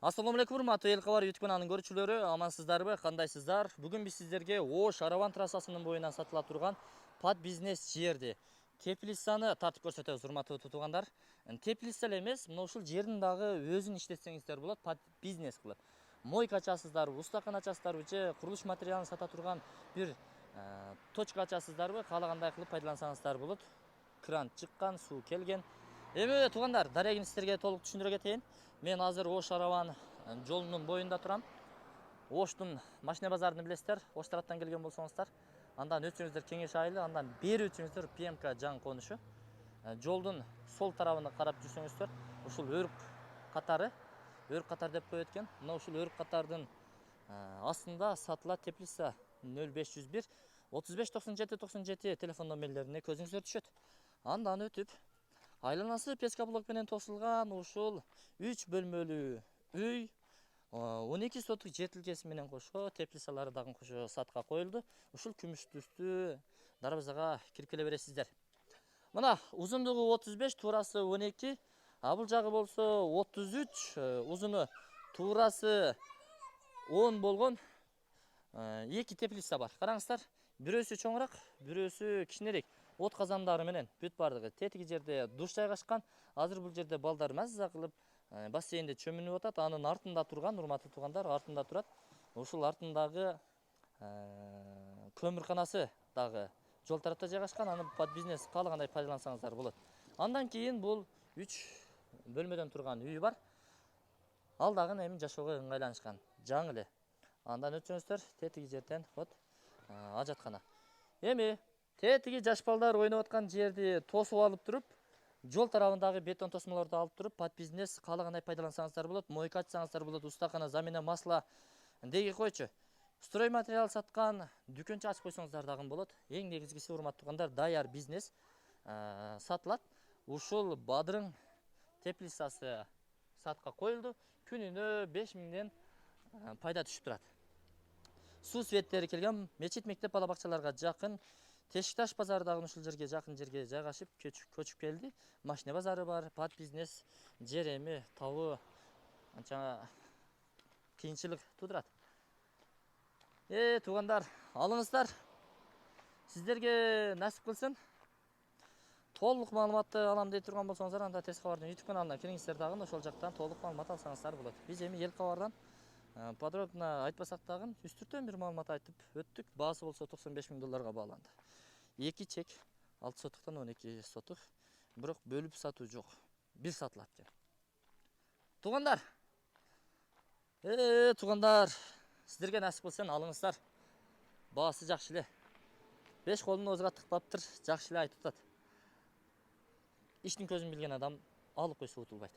Assalamu алейкум, урматтуу эл кабар YouTube каналынын көрүүчүлөрү, амансыздарбы, кандайсыздар? Бүгүн биз сиздерге Ош Араван трассасынын боюнан сатыла турган пад бизнес жерди Теплицаны тартып көрсөтөбүз, урматтуу тутугандар. Теплица эле эмес, мына ушул жердин дагы өзүн иштетсеңиздер болот, пад бизнес кылып. Мойка ачасыздарбы, устакан ачасыздарбы, же курулуш материалын сата турган бир точка ачасыздарбы, каалагандай кылып пайдалансаңыздар болот. Кран чыккан, суу келген. Эми туугандар, дарегин сиздерге толук түшүндүрө кетейин. Мен азыр Ош Араван жолунун боюнда турам. Оштун машина базарын билесиздер, Ош тараптан келген болсоңуздар. Андан өтсөңүздөр Кеңеш айылы, андан бери өтсөңүздөр ПМК жаңы конушу. Жолдун сол тарабына карап жүрсөңүздөр, ушул өрүк катар деп коет экен. Мына ушул өрүк катардын астында сатылат Теплица 0501 35 97 97 телефон номерлерине көзүңүздөр түшөт. Андан өтүп айланасы пескоблок менен тосулган ушул 3 бөлмөлүү үй 12 сотук жер тилкеси менен кошо теплицалары дагы кошо сатка коюлду. Ушул күмүш түстүү дарбазага кирип келе бересиздер. Мына узундугу 35, туурасы 12, а бул жагы болсо 33, узуну туурасы 10 болгон эки теплица бар. Караңыздар, бирөөсү чоңураак, бирөөсү кичинерээк. От казандары менен бүт бардыгы. Тетиги жерде душ жайгашкан. Азыр бул жерде балдар маза кылып бассейнде чөмүнүп атат. Анын артында турган, урматтуу туугандар, артында турат. Ушул артындагы көмүрканасы дагы жол тарапта жайгашкан. Аны под бизнес каалагандай пайдалансаңыздар болот. Андан кийин бул 3 бөлмөдөн турган үй бар. Ал дагы эми жашоого ыңгайланышкан, жаңы эле. Андан өтсөңүздөр тетиги жерден вот ажаткана. Эми тетиги жаш балдар ойноп аткан жерди тосуп алып туруп, жол тарабындагы бетон тосмолорду алып туруп, пад бизнес каалагандай пайдалансаңыздар болот. Мойка ачсаңыздар болот, устакана, замена масла, деги койчу. Строй материал саткан дүкөнчө ачып койсоңуздар дагы болот. Эң негизгиси, урматтуу туугандар, даяр бизнес сатылат. Ушул Бадырың теплицасы сатка коюлду. Күнүнө 5000ден пайда түшүп турат. Суу светтери келген, мечит, мектеп, бала бакчаларга жакын. Тешикташ базары дагы ушул жерге жакын жерге жайгашып, көчүп келди. Машина базары бар, пад бизнес жер эми табуу анча кыйынчылык туудурат. Туугандар, алыңыздар. Сиздерге насип кылсын. Толук маалыматты алам дей турган болсоңуздар, анда Тез кабардын YouTube каналына кириңиздер дагы, ошол жактан толук маалымат алсаңыздар болот. Биз эми эл кабардан подробно айтпасак дагы үстүртөн бир маалымат айтып өттүк. Баасы болсо $95,000 бааланды. 2 чек 6 сотуктан 12 сотук. Бирок бөлүп сатуу жок. Бир сатылат экен. Туугандар. Туугандар, сиздерге насип кылсын, алыңыздар. Баасы жакшы эле. 5 колун оозуга тыкпаптыр, жакшы эле айтып атат. Иштин көзүн билген адам алып койсо утулбайт.